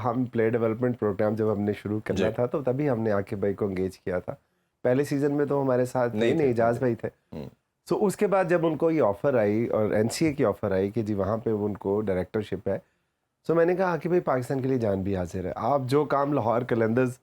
हम play development programme जब हमने शुरू करना था तो तभी हमने आकिब भाई को एंगेज किया था। पहले सीजन में तो हमारे साथ नहीं इजाज भाई थे। तो उसके बाद जब उनको ये ऑफ़र आई और एनसीए की ऑफ़र आई कि जी वहाँ पे उनको डायरेक्टरशिप है, तो मैंने कहा आकिब भाई पाकिस्तान के लिए जान भी हाजिर है, आप जो काम लाहौर कलंदर्स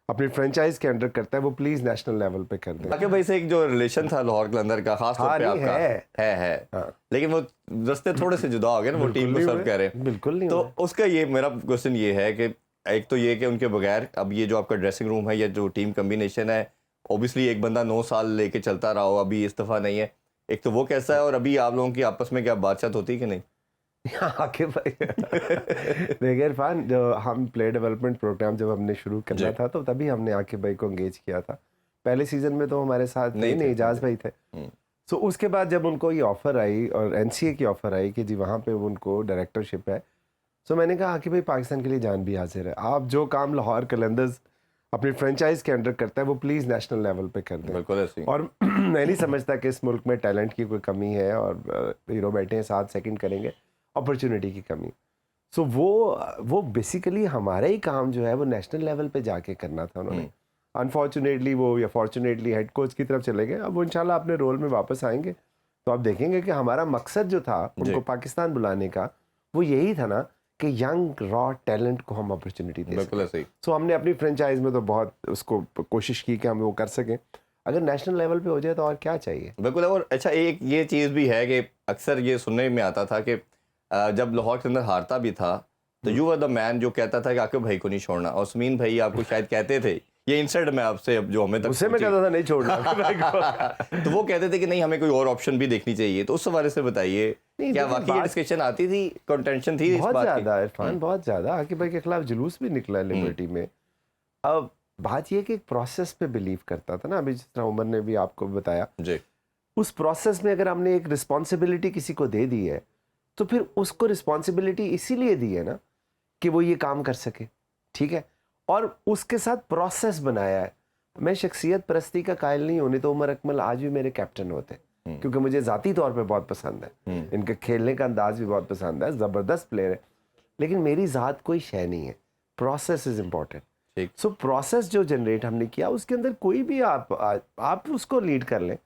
अपनी फ्रेंचाइज के अंडर करता है वो प्लीज नेशनल लेवल पे कर दें। आकिब भाई से एक जो रिलेशन था लाहौर कलंदर का खास तौर पे आपका है। हाँ। लेकिन वो रास्ते थोड़े से जुदा हो गए ना, वो टीम को सर्व कर रहे हैं। बिल्कुल नहीं। तो उसका ये मेरा क्वेश्चन ये है कि एक तो ये कि उनके बगैर अब ये जो आपका ड्रेसिंग रूम है या जो टीम कम्बिनेशन है, ऑब्वियसली एक बंदा 9 साल लेके चलता रहा हो, अभी इस दफ़ा नहीं है, एक तो वो कैसा है और अभी आप लोगों की आपस में क्या बातचीत होती है कि नहीं? आकिब भाई देखिए इरफान, जो हम प्ले डेवलपमेंट प्रोग्राम जब हमने शुरू करना था तो तभी हमने आकिब भाई को एंगेज किया था। पहले सीजन में तो हमारे साथ नहीं इजाज भाई थे। तो उसके बाद जब उनको ये ऑफ़र आई और एनसीए की ऑफ़र आई कि जी वहाँ पे उनको डायरेक्टरशिप है, तो मैंने कहा आकिब भाई पाकिस्तान के लिए जान भी हाजिर है, आप जो काम लाहौर कलंदर्स अपनी फ्रेंचाइज के अंडर करता है वो प्लीज़ नेशनल लेवल पे कर दें। बिल्कुल ऐसे ही। और मैं नहीं समझता कि इस मुल्क में टैलेंट की कोई कमी है और हीरो बैठे हैं 7 सेकंड करेंगे, अपॉर्चुनिटी की कमी। सो वो बेसिकली हमारा ही काम जो है वो नेशनल लेवल पे जाके करना था उन्होंने। अनफॉर्चुनेटली वो या फॉर्चुनेटली हेड कोच की तरफ चले गए। अब वो इंशाल्लाह अपने रोल में वापस आएंगे तो आप देखेंगे कि हमारा मकसद जो था उनको पाकिस्तान बुलाने का वो यही था ना कि यंग रॉ टैलेंट को हम अपॉर्चुनिटी दे सकें। सो हमने अपनी फ्रेंचाइज में तो बहुत उसको कोशिश की कि हम वो कर सकें। अगर नेशनल लेवल पे हो जाए तो और क्या चाहिए। बिल्कुल। और अच्छा एक ये चीज़ भी है कि अक्सर ये सुनने में आता था कि जब लाहौर के अंदर हारता भी था तो यू वर द मैन जो कहता था कि आकिब भाई को नहीं छोड़ना, और समीन भाई आपको शायद कहते थे, ये इंसल्ट मैं आपसे अब जो हमें तक उससे मैं कहता था नहीं छोड़ना तो वो कहते थे कि नहीं हमें कोई और ऑप्शन भी देखनी चाहिए। तो उस हवाले से बताइए क्या वाकई डिस्कशन आती थी, कंटेंशन थी? बहुत ज़्यादा इरफान, बहुत ज़्यादा आकिब भाई के खिलाफ जुलूस भी निकला है लिबर्टी में। अब बात यह कि एक प्रोसेस पे बिलीव करता था ना, अभी जिस तरह उमर ने भी आपको बताया जी, उस प्रोसेस में अगर हमने एक रिस्पॉन्सिबिलिटी किसी को दे दी है तो फिर उसको रिस्पॉन्सिबिलिटी इसीलिए दी है ना कि वो ये काम कर सके, ठीक है, और उसके साथ प्रोसेस बनाया है। मैं शख्सियत परस्ती का कायल नहीं हूं, नहीं तो उमर अकमल आज भी मेरे कैप्टन होते क्योंकि मुझे ज़ाती तौर पे बहुत पसंद है, इनके खेलने का अंदाज भी बहुत पसंद है, ज़बरदस्त प्लेयर है, लेकिन मेरी ज़ात कोई शय नहीं है। Process is important. So process जो जनरेट हमने किया उसके अंदर कोई भी आप उसको लीड कर लें,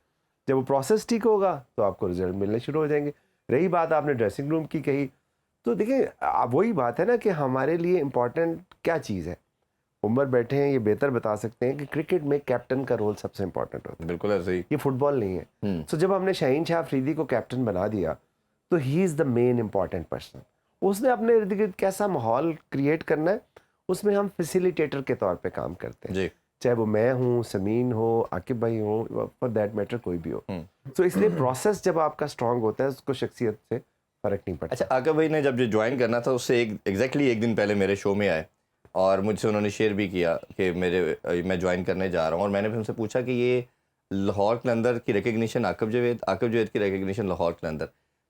जब वो प्रोसेस ठीक होगा तो आपको रिजल्ट मिलने शुरू हो जाएंगे। रही बात आपने ड्रेसिंग रूम की कही, तो देखिए वही बात है ना कि हमारे लिए इम्पॉर्टेंट क्या चीज़ है। उमर बैठे हैं, ये बेहतर बता सकते हैं कि क्रिकेट में कैप्टन का रोल सबसे इम्पॉर्टेंट होता है। बिल्कुल ऐसे ही, ये फुटबॉल नहीं है। सो जब हमने शाहीन शाह अफरीदी को कैप्टन बना दिया तो he is the main important person. उसने अपने इर्द गिर्द कैसा माहौल क्रिएट करना है उसमें हम फैसिलिटेटर के तौर पे काम करते हैं जी। चाहे वो मैं हूँ, समीन हो, आकिब भाई हो, फॉर दैट मैटर कोई भी हो। तो इसलिए प्रोसेस जब आपका स्ट्रांग होता है उसको शख्सियत से फ़र्क नहीं पड़ता। अच्छा, आकिब भाई ने जब ज्वाइन करना था उससे एग्जैक्टली एक दिन पहले मेरे शो में आए और मुझसे उन्होंने शेयर भी किया कि मैं ज्वाइन करने जा रहा हूँ, और मैंने भी उनसे पूछा कि ये लाहौर कलंदर की रिकग्निशन आकिब जावेद की रिकग्निशन लाहौर कलंदर,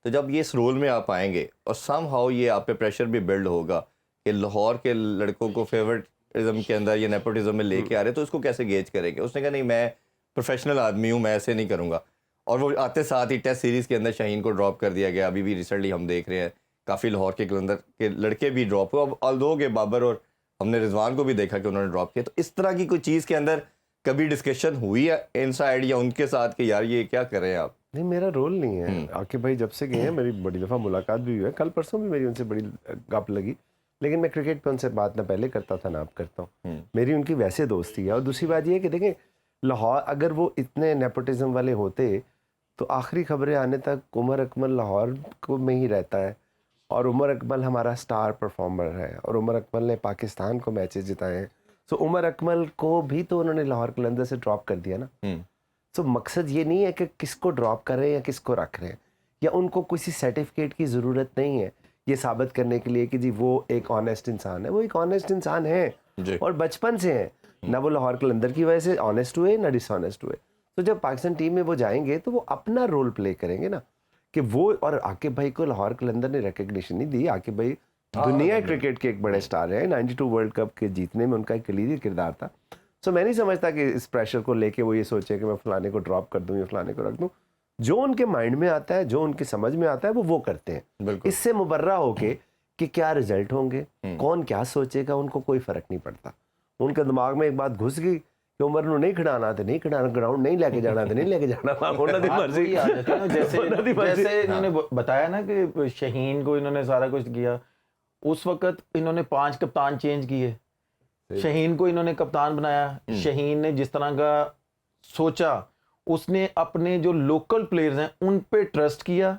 तो जब ये इस रोल में आप आएंगे और सम हाउ ये आप पे प्रेशर भी बिल्ड होगा कि लाहौर के लड़कों को फेवरेटिज्म के अंदर या नेपोटिज्म में लेके आ रहे, तो उसको कैसे गेज करेंगे? उसने कहा नहीं, मैं प्रोफेशनल आदमी हूँ, मैं ऐसे नहीं करूँगा। और वो आते साथ ही टेस्ट सीरीज़ के अंदर शाहीन को ड्रॉप कर दिया गया। अभी भी रिसेंटली हम देख रहे हैं काफ़ी लाहौर के कलंदर के लड़के भी ड्रॉप हुए, अब ऑल्दो के बाबर और हमने रिजवान को भी देखा कि उन्होंने ड्रॉप किया। तो इस तरह की कोई चीज़ के अंदर कभी डिस्कशन हुई है इनसाइड या उनके साथ कि यार ये क्या कर रहे हैं आप? नहीं, मेरा रोल नहीं है। आकिब भाई जब से गए हैं मेरी बड़ी दफ़ा मुलाकात भी हुई है, कल परसों भी मेरी उनसे बड़ी गप लगी, लेकिन मैं क्रिकेट पे उनसे बात ना पहले करता था ना अब करता हूँ। मेरी उनकी वैसे दोस्ती है। और दूसरी बात ये है कि देखें, लाहौर अगर वो इतने नेपोटिज्म वाले होते तो आखिरी खबरें आने तक उमर अकमल लाहौर को में ही रहता है, और उमर अकमल हमारा स्टार परफॉर्मर है, और उमर अकमल ने पाकिस्तान को मैचेस जिताए हैं। सो उमर अकमल को भी तो उन्होंने लाहौर कलंदर से ड्रॉप कर दिया ना। सो मकसद ये नहीं है कि किसको ड्रॉप कर रहे हैं या किसको रख रहे हैं, या उनको किसी सर्टिफिकेट की ज़रूरत नहीं है ये साबित करने के लिए कि जी वो एक ऑनेस्ट इंसान है। वो एक ऑनेस्ट इंसान है और बचपन से है ना, वो लाहौर कलंदर की वजह से ऑनेस्ट हुए ना डिसऑनेस्ट हुए। तो जब पाकिस्तान टीम में वो जाएंगे तो वो अपना रोल प्ले करेंगे ना कि वो। और आकिब भाई को लाहौर कलंदर ने रिकग्निशन नहीं दी। आकिब भाई दुनिया क्रिकेट के एक बड़े स्टार हैं, 92 वर्ल्ड कप के जीतने में उनका एक कलीदी किरदार था। सो मैं नहीं समझता कि इस प्रेशर को लेके वो ये सोचे कि मैं फलाने को ड्रॉप कर दूं या फलाने को रख दूं। जो उनके माइंड में आता है, जो उनकी समझ में आता है वो करते हैं। इससे मुबर्रा होके कि क्या रिजल्ट होंगे, कौन क्या सोचेगा, उनको कोई फर्क नहीं पड़ता। उनके दिमाग में एक बात घुस गई कि उमर ਨੂੰ नहीं खिडाना तो नहीं खिडाना, ग्राउंड नहीं लेके जाना तो नहीं लेके जाना, ਉਹਨਾਂ ਦੀ मर्जी। जैसे इन्होंने बताया ना कि शहीन को इन्होंने सारा कुछ किया, उस वक्त इन्होंने 5 कप्तान चेंज किए, शहीन को इन्होंने कप्तान बनाया। शहीन ने जिस तरह का सोचा, उसने अपने जो लोकल प्लेयर्स हैं उन पे ट्रस्ट किया,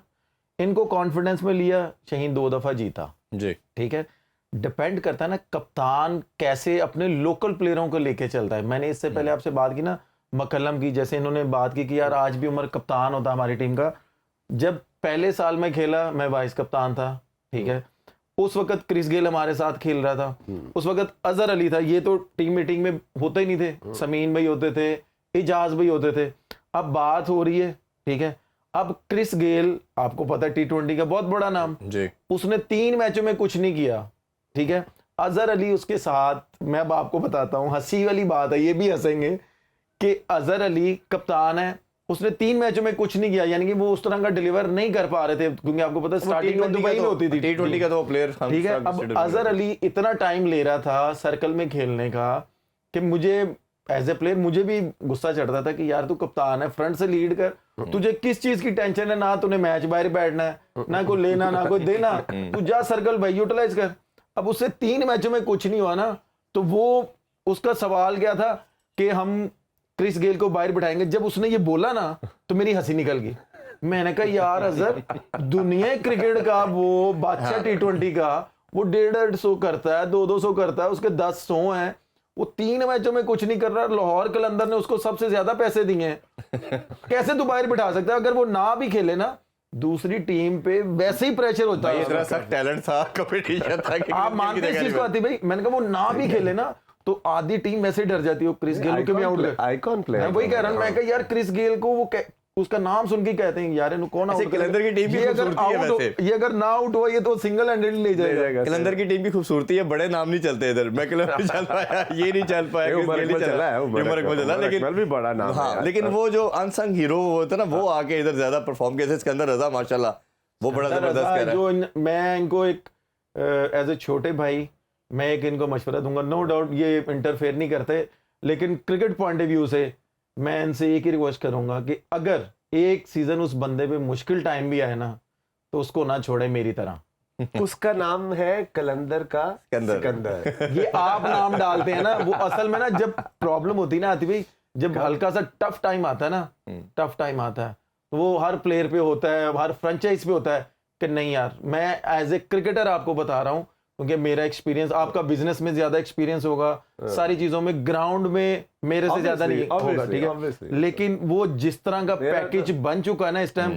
इनको कॉन्फिडेंस में लिया, शहीन 2 दफा जीता जी। ठीक है, डिपेंड करता है ना कप्तान कैसे अपने लोकल प्लेयरों को लेके चलता है। मैंने इससे पहले आपसे बात की ना मकलम की, जैसे इन्होंने बात की कि यार आज भी उमर कप्तान होता हमारी टीम का। जब पहले साल में खेला मैं वाइस कप्तान था, ठीक है, उस वक्त क्रिस गेल हमारे साथ खेल रहा था, उस वक्त अजहर अली था, ये तो टीम मीटिंग में होते ही नहीं थे, समीन भाई होते थे, इजाज भाई होते थे। अब बात हो रही है, ठीक है, अब क्रिस गेल आपको पता है T20 का बहुत बड़ा नाम जी, उसने 3 मैचों में कुछ नहीं किया, ठीक है। अजहर अली उसके साथ, मैं अब आपको बताता हूं, हंसी वाली बात है, ये भी हंसेंगे कि अजहर अली कप्तान है, उसने 3 मैचों में कुछ नहीं किया, यानी कि वो उस तरह का डिलीवर नहीं कर पा रहे थे, क्योंकि आपको पता है स्टार्टिंग में दुबई में होती थी T20 का तो प्लेयर, ठीक है। अब अजहर अली इतना टाइम ले रहा था सर्कल में खेलने का कि मुझे एज ए प्लेयर मुझे भी गुस्सा चढ़ता था कि यार तू कप्तान है, फ्रंट से लीड कर, तुझे किस चीज की टेंशन है, ना तूने मैच बाहर बैठना है, ना कोई लेना ना कोई देना, तू जा सर्कल भाई यूटिलाइज कर। अब उससे 3 मैचों में कुछ नहीं हुआ ना, तो वो उसका सवाल क्या था कि हम क्रिस गेल को बाहर बिठाएंगे। जब उसने ये बोला ना तो मेरी हंसी निकल गई। मैंने कहा यार अजहर, दुनिया क्रिकेट का वो बादशाह T20 का वो 150 करता है, 200 करता है, उसके 10 हैं, वो 3 मैचों में कुछ नहीं कर रहा। लाहौर कलंदर ने उसको सबसे ज्यादा पैसे दिए हैं, कैसे तू बाहर बिठा सकता है? अगर वो ना भी खेले ना, दूसरी टीम पे वैसे ही प्रेशर होता है। इतना सख्त टैलेंट था, कंपटीशन था कि आप मानते हैं इस चीज को आती भाई? मैंने कहा वो ना भी खेले ना तो आधी टीम वैसे ही डर जाती है, क्रिस गेल को भी आउट कर, आइकॉन प्लेयर। मैं वही कह रहा हूं, मैं कहा यार क्रिस गेल को वो उसका नाम सुन के कहते हैं यार इन्हें कौन आउट करेगा? कलंदर की टीम की खूबसूरती है वैसे, ये अगर ना आउट हुआ ये तो सिंगल हैंडेड ले जाएगा। कलंदर की टीम की खूबसूरती है, बड़े नाम नहीं चलते इधर, मैं नहीं चल पाया, ये नहीं चल पाया, उमर इकबाल चला है, उमर इकबाल लेकिन भी बड़ा नाम है हाँ, लेकिन वो जो अनसंग हीरो होता है ना, वो आके इधर ज्यादा परफॉर्म किया। सिकंदर रजा माशाल्लाह वो बड़ा जबरदस्त कर रहा है। जो मैं इनको एक एज ए छोटे भाई मैं एक इनको मशवरा दूंगा, नो डाउट ये इंटरफेयर नहीं करते, लेकिन क्रिकेट पॉइंट ऑफ व्यू से मैं इनसे एक ही रिक्वेस्ट करूंगा कि अगर एक सीजन उस बंदे पे मुश्किल टाइम भी आए ना तो उसको ना छोड़े मेरी तरह। उसका नाम है कलंदर का सिकंदर। ये आप नाम डालते हैं ना, वो असल में ना जब प्रॉब्लम होती है ना आती भाई, जब हल्का सा टफ टाइम आता है ना, टफ टाइम आता है तो वो हर प्लेयर पे होता है, हर फ्रेंचाइज पे होता है कि नहीं यार, मैं एज ए क्रिकेटर आपको बता रहा हूँ, क्योंकि मेरा एक्सपीरियंस, आपका बिजनेस में ज्यादा एक्सपीरियंस होगा, सारी चीजों में, ग्राउंड में मेरे से ज्यादा नहीं होगा, ठीक है। लेकिन वो जिस तरह का पैकेज बन चुका है ना इस टाइम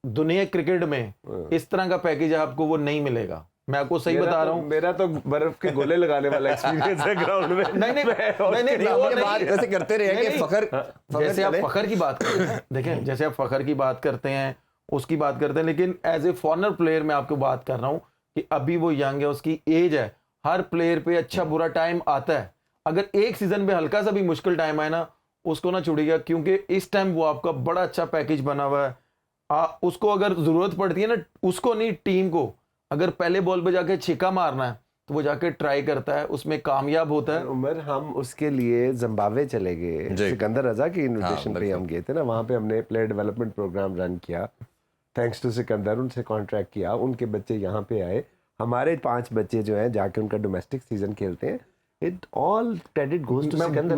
दुनिया क्रिकेट में, इस तरह का पैकेज आपको वो नहीं मिलेगा। मैं आपको सही बता रहा हूँ, मेरा तो बर्फ के गोले लगाने वाला एक्सपीरियंस है ग्राउंड में। नहीं, बात ऐसे करते रहे कि फखर, जैसे आप फखर की बात करते हैं, देखें जैसे आप फखर की बात करते हैं, उसकी बात करते हैं, लेकिन एज ए फॉरनर प्लेयर मैं आपको बात कर रहा हूँ कि अभी वो यंग है, उसकी एज है, हर प्लेयर पे अच्छा बुरा टाइम आता है। अगर एक सीजन में हल्का सा भी मुश्किल टाइम आए ना, उसको ना छोड़िएगा, क्योंकि इस टाइम वो आपका बड़ा अच्छा पैकेज बना हुआ है। उसको अगर जरूरत पड़ती है ना, उसको नहीं टीम को, अगर पहले बॉल पे जाके छक्का मारना है तो वो जाके ट्राई करता है, उसमें कामयाब होता है। उमर, हम उसके लिए जिम्बाब्वे चले गए, सिकंदर रजा की इनविटेशन पे हम गए थे ना, वहाँ पे हमने प्लेयर डेवलपमेंट प्रोग्राम रन किया, थैंक्स टू सिकंदर, उनसे कॉन्ट्रैक्ट किया, उनके बच्चे यहाँ पे आए, हमारे 5 बच्चे जो हैं जाके उनका डोमेस्टिक सीजन खेलते हैं। It all credit goes to Sikandar.